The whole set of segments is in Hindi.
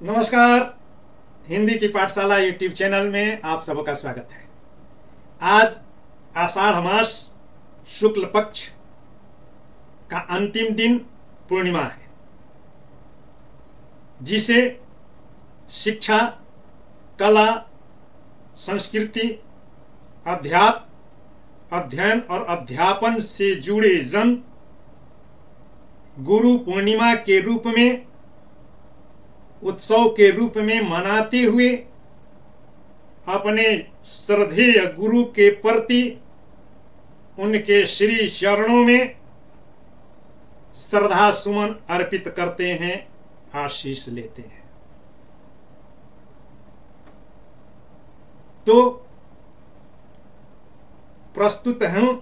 नमस्कार। हिंदी की पाठशाला यूट्यूब चैनल में आप सबका स्वागत है। आज आषाढ़ मास शुक्ल पक्ष का अंतिम दिन पूर्णिमा है, जिसे शिक्षा, कला, संस्कृति, अध्यात्म, अध्ययन और अध्यापन से जुड़े जन गुरु पूर्णिमा के रूप में, उत्सव के रूप में मनाते हुए अपने श्रद्धेय गुरु के प्रति उनके श्री चरणों में श्रद्धा सुमन अर्पित करते हैं, आशीष लेते हैं। तो प्रस्तुत हूं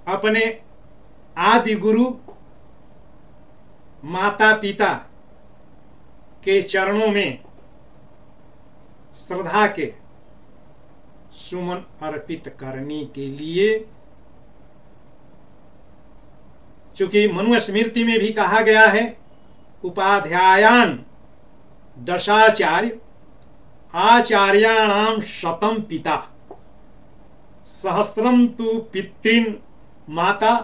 अपने आदि गुरु माता पिता के चरणों में श्रद्धा के सुमन अर्पित करने के लिए। चूंकि मनुस्मृति में भी कहा गया है, उपाध्यायान दशाचार्य आचार्याणाम शतम पिता सहस्रम तु पितृन माता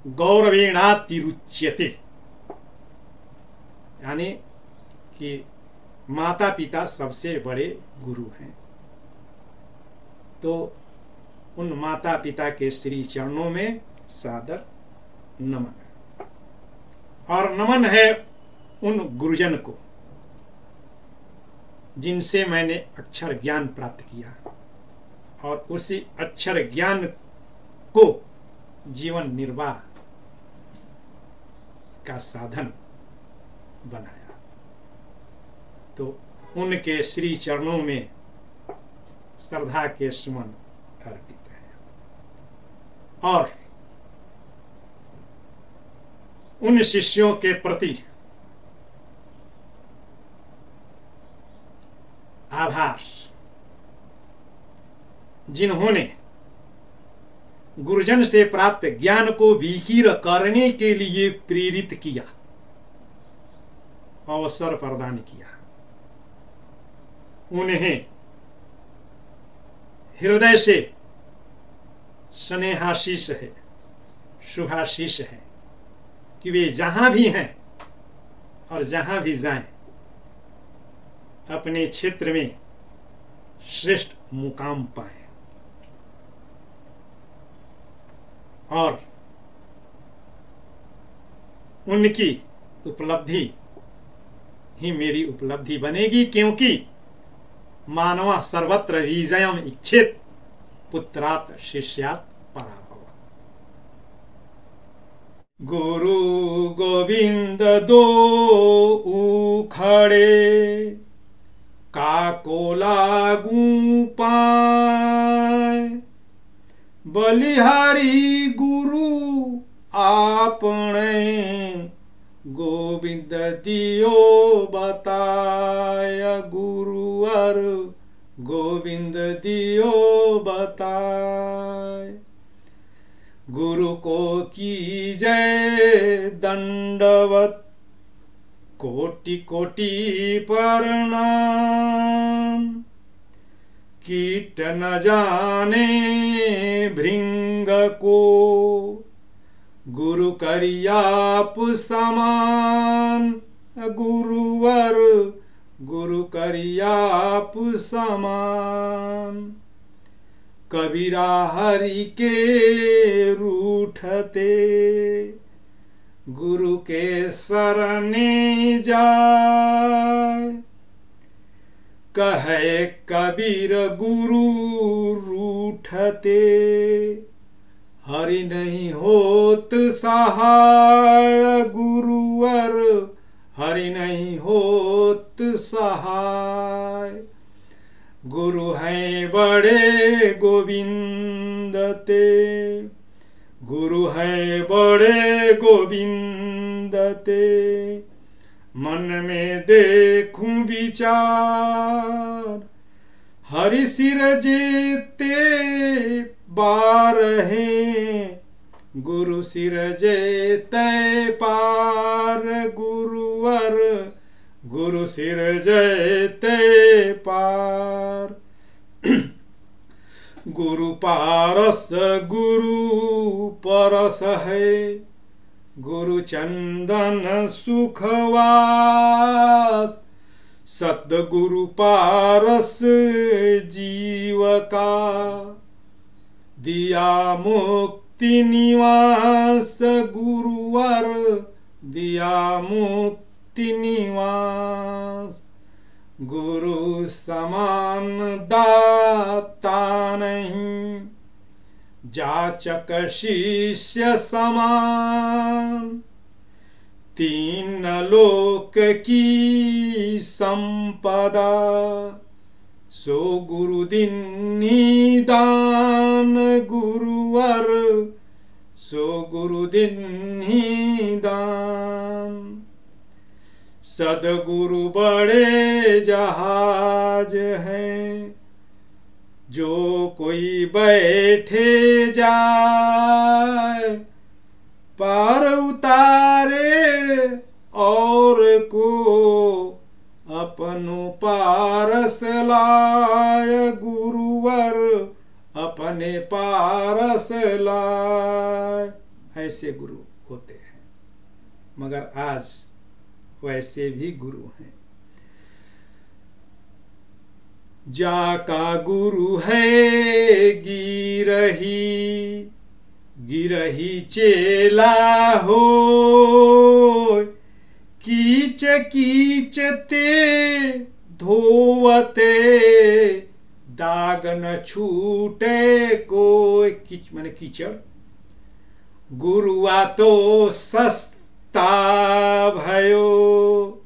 गौरवेणातिरुच्यते। यानी कि माता पिता सबसे बड़े गुरु हैं। तो उन माता पिता के श्री चरणों में सादर नमन, और नमन है उन गुरुजन को जिनसे मैंने अक्षर ज्ञान प्राप्त किया और उसी अक्षर ज्ञान को जीवन निर्वाह का साधन बनाया। तो उनके श्री चरणों में श्रद्धा के सुमन अर्पित है और उन शिष्यों के प्रति आभार जिन्होंने गुरुजन से प्राप्त ज्ञान को विकीर्ण करने के लिए प्रेरित किया, अवसर प्रदान किया। उन्हें हृदय से स्नेहाशीष है, शुभाशीष है कि वे जहां भी हैं और जहां भी जाएं, अपने क्षेत्र में श्रेष्ठ मुकाम पाएं। और उनकी उपलब्धि ही मेरी उपलब्धि बनेगी, क्योंकि मानव सर्वत्र विजयम इच्छेत पुत्रात् शिष्यात् पराभव। गुरु गोविंद दो उखड़े काको लागू पाए, बलिहारी गुरु आपने गोविंद दियो बताय। गुरुवर गोविंद दियो बताय। गुरु को कीजय दंडवत कोटि कोटि प्रणाम। कीट न जाने भृंग को गुरु करियाप समान। गुरुवर गुरु करियाप समान। कबीरा हरि के रूठते गुरु के शरणे जाय। कहे कबीर गुरु रूठते हरि नहीं होत सहाय। गुरुवर हरि नहीं होत सहाय। गुरु हैं बड़े गोविंद ते, गुरु हैं बड़े गोविंद ते। मन में देखूं विचार हरि सिर जेते बार हैं। गुरु सिर जेते पार गुरु गुरुवर गुरु सिर जयते पार। गुरु पारस गुरु परस है, गुरु चंदन सुखवास। सद्गुरु पारस जीव का, दिया मुक्ति निवास गुरुवर दिया मुक्ति निवास। गुरु समान दाता नहीं, जाचक शिष्य समान। तीन लोक की संपदा, सो गुरु दीन्ही दान गुरुवर सो गुरु दीन्ही दान। सदगुरु बड़े जहाज हैं, जो कोई बैठे जाए पार उतारे और को अपनो पारस लाय गुरुवर अपने पारस लाय। ऐसे गुरु होते हैं, मगर आज वैसे भी गुरु हैं। जाका गुरु है गिरही, गिरही चेला हो। कीच कीचते धोवते, दाग न छूटे कोई। कीच माने कीचड़। गुरुआ तो सस्ता भयो,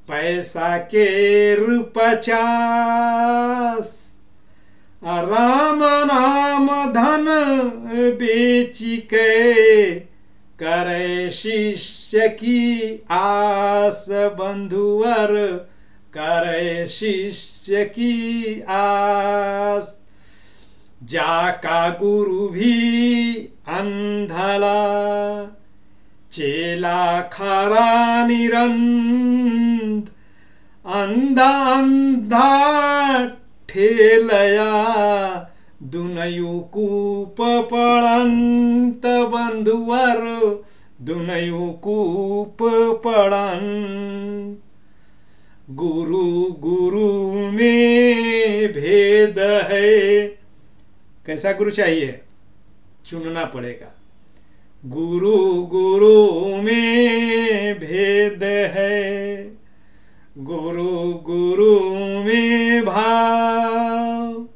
पैसा के ₹50। राम नाम धन बेची के, करे शिष्य की आस बंधुवर करे शिष्य की आस। जाका गुरु भी अंधला, चेला खरा निरंध। अंधा अंधा ठेलया, दुनयु कूप पड़ंत बंधुवर दुनयु कूप पड़ंत। गुरु गुरु में भेद है। कैसा गुरु चाहिए, चुनना पड़ेगा। गुरु गुरु में भेद है, गुरु गुरु में भाव।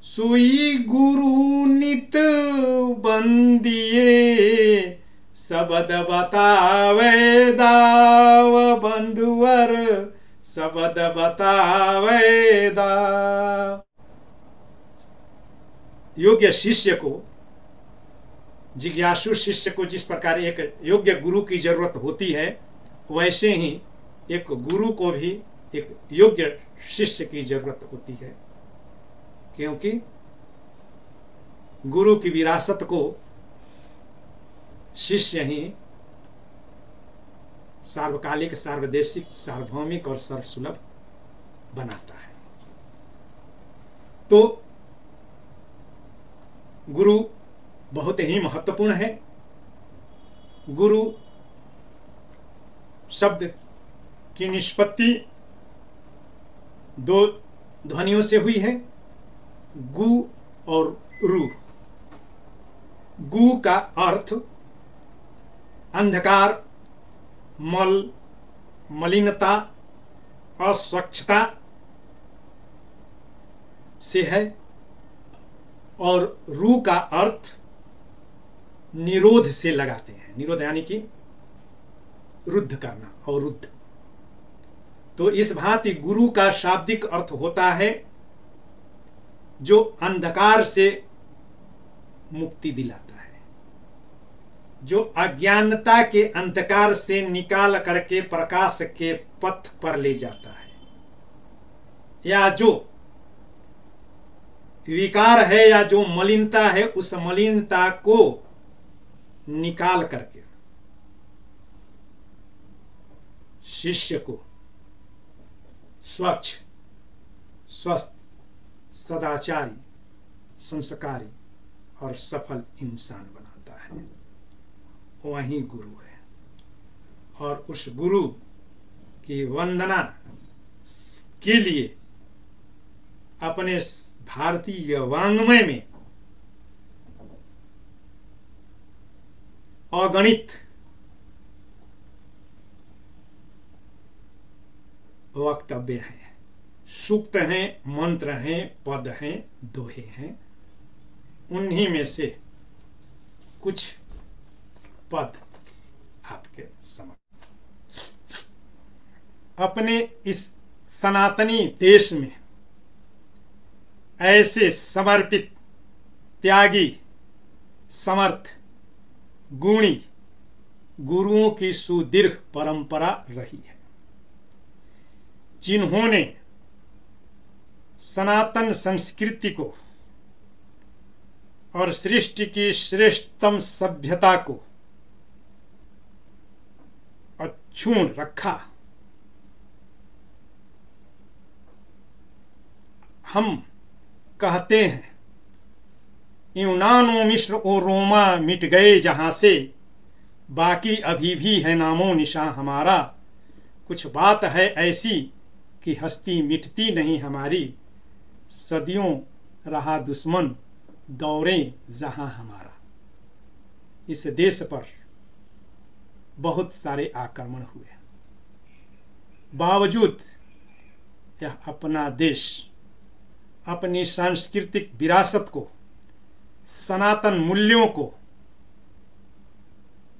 सुई गुरु नित बंदिए, शब्द बतावे दाव बंधुवर शब्द बतावे दाव। योग्य शिष्य को, जिज्ञासु शिष्य को जिस प्रकार एक योग्य गुरु की जरूरत होती है, वैसे ही एक गुरु को भी एक योग्य शिष्य की जरूरत होती है। क्योंकि गुरु की विरासत को शिष्य ही सार्वकालिक, सार्वदेशिक, सार्वभौमिक और सर्वसुलभ बनाता है। तो गुरु बहुत ही महत्वपूर्ण है। गुरु शब्द की निष्पत्ति दो ध्वनियों से हुई है, गु और रु। गु का अर्थ अंधकार, मल, मलिनता, अस्वच्छता से है, और रु का अर्थ निरोध से लगाते हैं। निरोध यानी कि रुद्ध करना, अवरुद्ध। तो इस भांति गुरु का शाब्दिक अर्थ होता है जो अंधकार से मुक्ति दिलाता है, जो अज्ञानता के अंधकार से निकाल करके प्रकाश के पथ पर ले जाता है, या जो विकार है या जो मलिनता है उस मलिनता को निकाल करके शिष्य को स्वच्छ, स्वस्थ, सदाचारी, संस्कारी और सफल इंसान बनाता है, वही गुरु है। और उस गुरु की वंदना के लिए अपने भारतीय वाङ्मय में अगणित वक्तव्य हैं, सूक्त हैं, मंत्र हैं, पद हैं, दोहे हैं। उन्हीं में से कुछ पद आपके समक्ष। अपने इस सनातनी देश में ऐसे समर्पित, त्यागी, समर्थ, गुणी गुरुओं की सुदीर्घ परंपरा रही है, जिन्होंने सनातन संस्कृति को और सृष्टि की श्रेष्ठतम सभ्यता को अक्षुण्ण रखा। हम कहते हैं, यूनानो मिस्र और रोमा मिट गए जहां से, बाकी अभी भी है नामो निशान हमारा। कुछ बात है ऐसी कि हस्ती मिटती नहीं हमारी, सदियों रहा दुश्मन दौरे जहां हमारा। इस देश पर बहुत सारे आक्रमण हुए, बावजूद यह अपना देश अपनी सांस्कृतिक विरासत को, सनातन मूल्यों को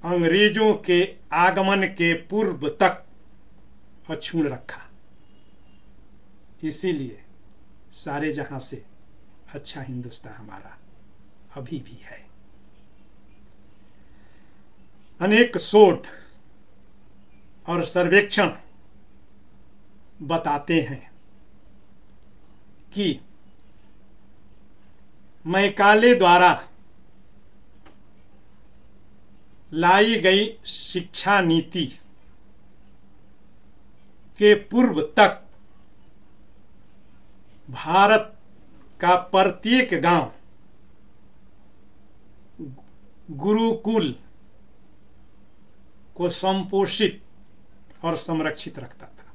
अंग्रेजों के आगमन के पूर्व तक अक्षुण्ण रखा। इसीलिए सारे जहां से अच्छा हिंदुस्तान हमारा अभी भी है। अनेक शोध और सर्वेक्षण बताते हैं कि मैकाले द्वारा लाई गई शिक्षा नीति के पूर्व तक भारत का प्रत्येक गांव गुरुकुल को संपोषित और संरक्षित रखता था।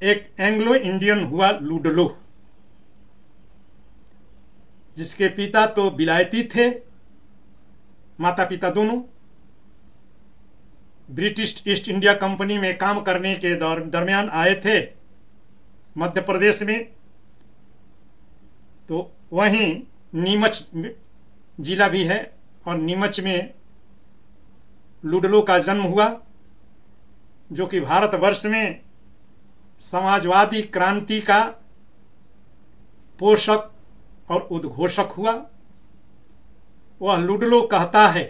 एक एंग्लो इंडियन हुआ लुडलो, जिसके पिता तो विलायती थे, माता पिता दोनों ब्रिटिश ईस्ट इंडिया कंपनी में काम करने के दरमियान आए थे मध्य प्रदेश में। तो वहीं नीमच जिला भी है, और नीमच में लुडलो का जन्म हुआ, जो कि भारतवर्ष में समाजवादी क्रांति का पोषक और उद्घोषक हुआ। वह लुडलो कहता है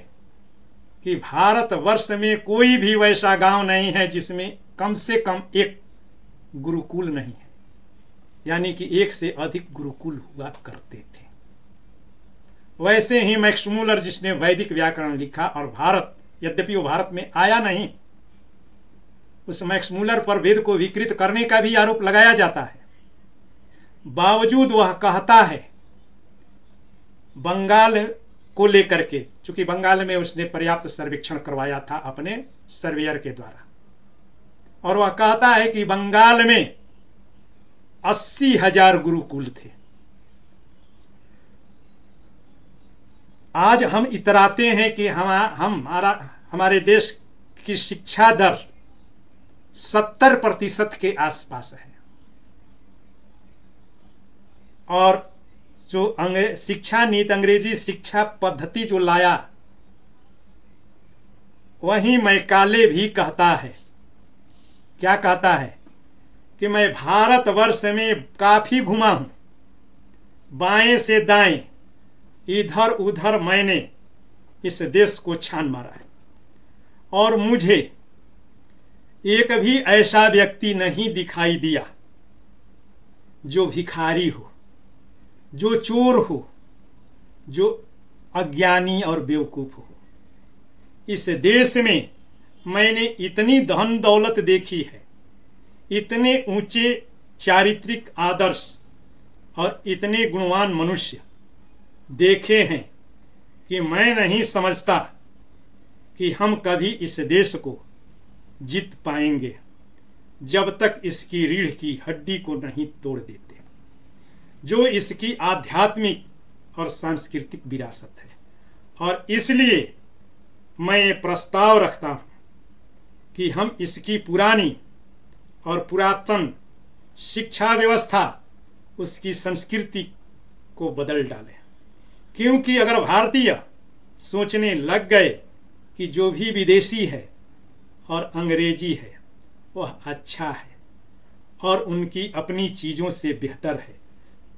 कि भारतवर्ष में कोई भी वैसा गांव नहीं है जिसमें कम से कम एक गुरुकुल नहीं है, यानी कि एक से अधिक गुरुकुल हुआ करते थे। वैसे ही मैक्स मूलर, जिसने वैदिक व्याकरण लिखा, और भारत, यद्यपि वो भारत में आया नहीं, उस मैक्स मूलर पर वेद को विकृत करने का भी आरोप लगाया जाता है। बावजूद वह कहता है, बंगाल को लेकर के, चूंकि बंगाल में उसने पर्याप्त सर्वेक्षण करवाया था अपने सर्वेयर के द्वारा, और वह कहता है कि बंगाल में 80,000 गुरुकुल थे। आज हम इतराते हैं कि हमारे देश की शिक्षा दर 70% के आसपास है, और जो शिक्षा नीति, अंग्रेजी शिक्षा पद्धति जो लाया, वही मैकाले भी कहता है। क्या कहता है कि मैं भारतवर्ष में काफी घुमा हूं, बाएं से दाएं, इधर उधर मैंने इस देश को छान मारा है, और मुझे एक भी ऐसा व्यक्ति नहीं दिखाई दिया जो भिखारी हो, जो चोर हो, जो अज्ञानी और बेवकूफ हो। इस देश में मैंने इतनी धन दौलत देखी है, इतने ऊंचे चारित्रिक आदर्श और इतने गुणवान मनुष्य देखे हैं कि मैं नहीं समझता कि हम कभी इस देश को जीत पाएंगे जब तक इसकी रीढ़ की हड्डी को नहीं तोड़ देते, जो इसकी आध्यात्मिक और सांस्कृतिक विरासत है। और इसलिए मैं ये प्रस्ताव रखता हूं कि हम इसकी पुरानी और पुरातन शिक्षा व्यवस्था, उसकी संस्कृति को बदल डालें। क्योंकि अगर भारतीय सोचने लग गए कि जो भी विदेशी है और अंग्रेजी है वह अच्छा है और उनकी अपनी चीज़ों से बेहतर है,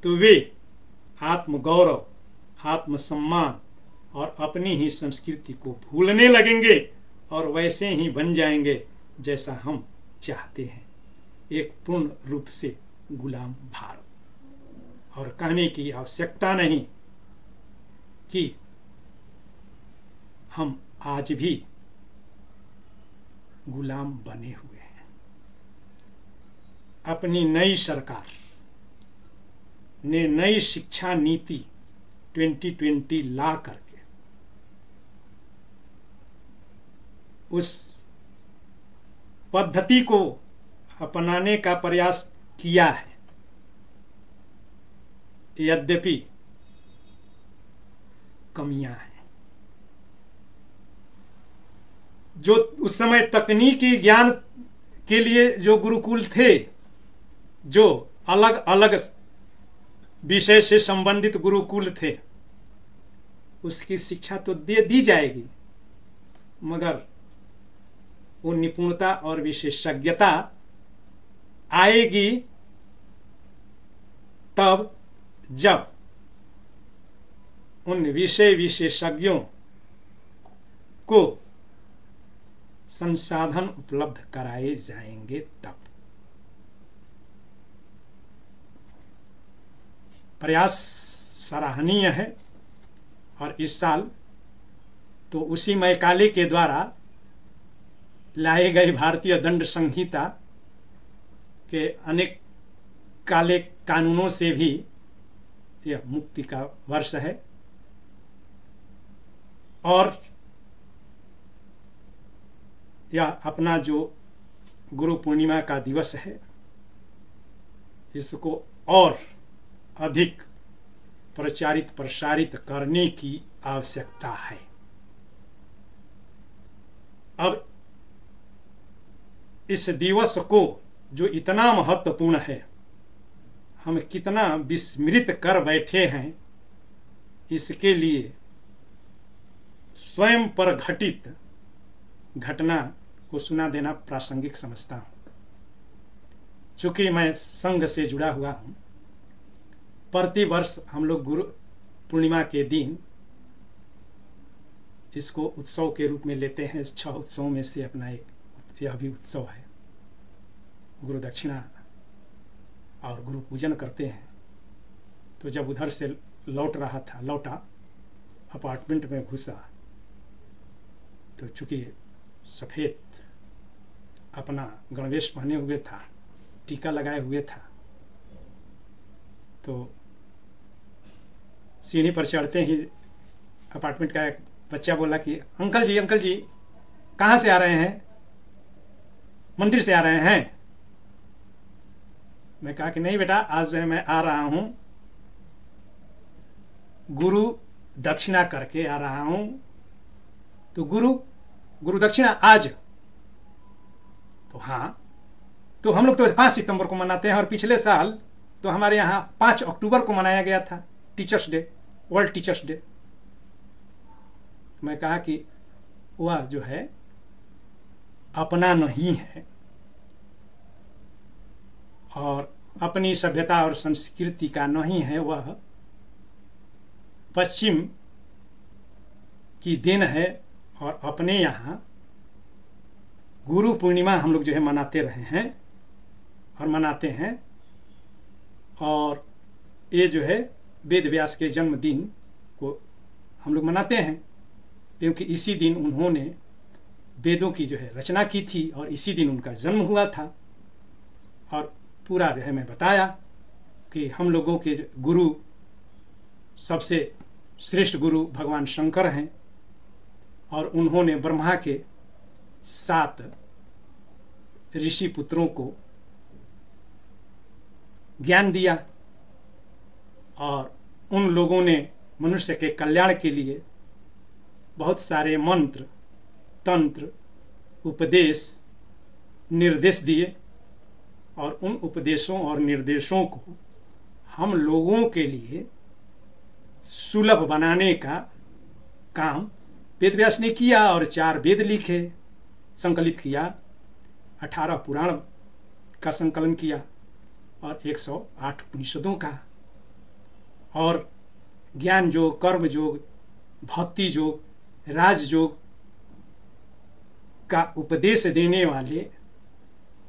तो वे आत्मगौरव, आत्मसम्मान और अपनी ही संस्कृति को भूलने लगेंगे और वैसे ही बन जाएंगे जैसा हम चाहते हैं, एक पूर्ण रूप से गुलाम भारत। और कहने की आवश्यकता नहीं कि हम आज भी गुलाम बने हुए हैं। अपनी नई सरकार ने नई शिक्षा नीति 2020 ला करके उस पद्धति को अपनाने का प्रयास किया है। यद्यपि कमियां हैं। जो उस समय तकनीकी ज्ञान के लिए जो गुरुकुल थे, जो अलग अलग विषय से संबंधित गुरुकुल थे, उसकी शिक्षा तो दे दी जाएगी, मगर वो निपुणता और विशेषज्ञता आएगी तब जब उन विषय विशेषज्ञों को संसाधन उपलब्ध कराए जाएंगे तब। प्रयास सराहनीय है और इस साल तो उसी मैकाले के द्वारा लाए गए भारतीय दंड संहिता के अनेक काले कानूनों से भी यह मुक्ति का वर्ष है। और यह अपना जो गुरु पूर्णिमा का दिवस है, इसको और अधिक प्रचारित प्रसारित करने की आवश्यकता है। अब इस दिवस को जो इतना महत्वपूर्ण है, हम कितना विस्मृत कर बैठे हैं, इसके लिए स्वयं पर घटित घटना को सुना देना प्रासंगिक समझता हूं। चूंकि मैं संघ से जुड़ा हुआ हूं, प्रतिवर्ष हम लोग गुरु पूर्णिमा के दिन इसको उत्सव के रूप में लेते हैं। इस 6 उत्सवों में से अपना एक यह भी उत्सव है। गुरु दक्षिणा और गुरु पूजन करते हैं। तो जब उधर से लौटा अपार्टमेंट में घुसा, तो चूंकि सफेद अपना गणवेश पहने हुए था, टीका लगाए हुए था, तो सीढ़ी पर चढ़ते ही अपार्टमेंट का एक बच्चा बोला कि अंकल जी कहाँ से आ रहे हैं? मंदिर से आ रहे हैं। मैं कहा कि नहीं बेटा, आज मैं आ रहा हूं गुरु दक्षिणा करके आ रहा हूं। तो गुरु दक्षिणा आज? तो हाँ, तो हम लोग तो 5 सितंबर को मनाते हैं और पिछले साल तो हमारे यहाँ 5 अक्टूबर को मनाया गया था, teachers day, world teachers day. मैं कहा कि वह जो है अपना नहीं है और अपनी सभ्यता और संस्कृति का नहीं है, वह पश्चिम की देन है। और अपने यहाँ गुरु पूर्णिमा हम लोग जो है मनाते रहे हैं और मनाते हैं। और ये जो है वेद व्यास के जन्मदिन को हम लोग मनाते हैं, क्योंकि इसी दिन उन्होंने वेदों की जो है रचना की थी और इसी दिन उनका जन्म हुआ था। और पूरा जो है मैं बताया कि हम लोगों के गुरु सबसे श्रेष्ठ गुरु भगवान शंकर हैं और उन्होंने ब्रह्मा के 7 ऋषि पुत्रों को ज्ञान दिया और उन लोगों ने मनुष्य के कल्याण के लिए बहुत सारे मंत्र, तंत्र, उपदेश, निर्देश दिए और उन उपदेशों और निर्देशों को हम लोगों के लिए सुलभ बनाने का काम वेद व्यास ने किया और 4 वेद लिखे, संकलित किया, 18 पुराण का संकलन किया और 108 उपनिषदों का। और ज्ञान योग, कर्म योग, भक्ति योग, राज योग का उपदेश देने वाले,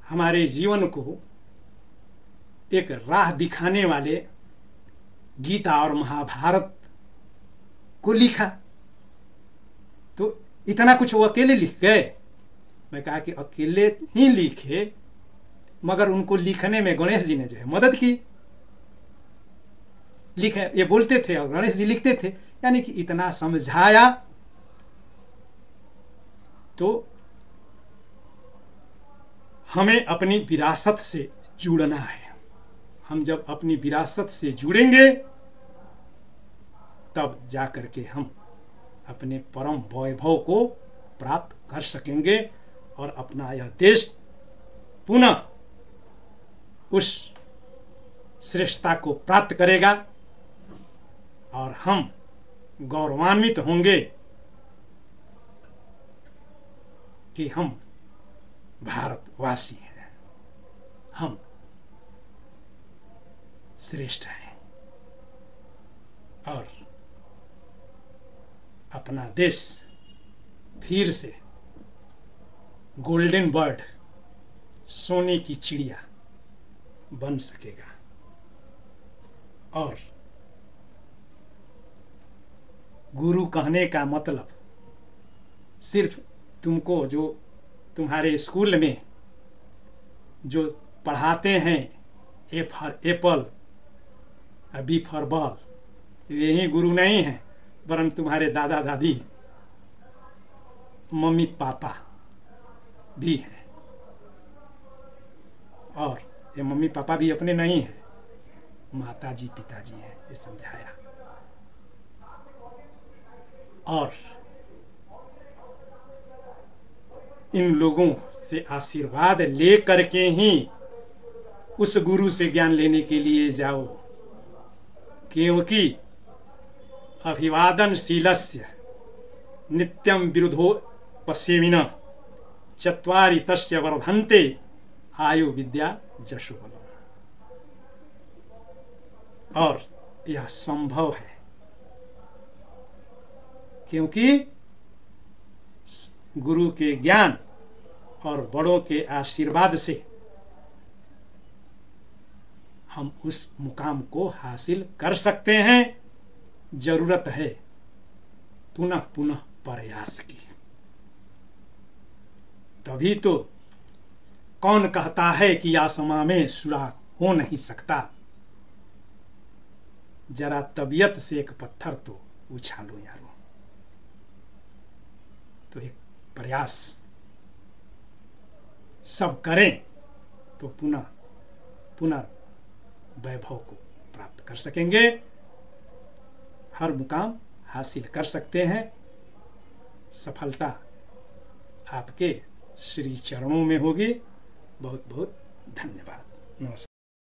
हमारे जीवन को एक राह दिखाने वाले गीता और महाभारत को लिखा। तो इतना कुछ वो अकेले लिख गए? मैं कहा कि अकेले ही लिखे, मगर उनको लिखने में गणेश जी ने जो है मदद की। लिखे, ये बोलते थे और गणेश जी लिखते थे, यानी कि इतना समझाया। तो हमें अपनी विरासत से जुड़ना है। हम जब अपनी विरासत से जुड़ेंगे तब जाकर के हम अपने परम वैभव को प्राप्त कर सकेंगे और अपना यह देश पुनः उस श्रेष्ठता को प्राप्त करेगा और हम गौरवान्वित होंगे कि हम भारतवासी हैं, हम श्रेष्ठ हैं और अपना देश फिर से गोल्डन बर्ड, सोने की चिड़िया बन सकेगा। और गुरु कहने का मतलब सिर्फ तुमको जो तुम्हारे स्कूल में जो पढ़ाते हैं A for apple, B for ball, यही गुरु नहीं है, वरन तुम्हारे दादा दादी, मम्मी पापा भी हैं। और ये मम्मी पापा भी अपने नहीं हैं, माताजी पिताजी हैं, ये समझाया। और इन लोगों से आशीर्वाद ले करके ही उस गुरु से ज्ञान लेने के लिए जाओ, क्योंकि अभिवादनशीलस्य नित्यं विरुद्धो पश्येमिन चत्वारि तस्य वर्धन्ते आयु विद्या जशो बलम्। और यह संभव है क्योंकि गुरु के ज्ञान और बड़ों के आशीर्वाद से हम उस मुकाम को हासिल कर सकते हैं। जरूरत है पुनः पुनः प्रयास की। तभी तो कौन कहता है कि आसमां में सुराग हो नहीं सकता। जरा तबीयत से एक पत्थर तो उछालो यारो। तो एक प्रयास सब करें तो पुनः वैभव को प्राप्त कर सकेंगे, हर मुकाम हासिल कर सकते हैं। सफलता आपके श्री चरणों में होगी। बहुत बहुत धन्यवाद। नमस्कार।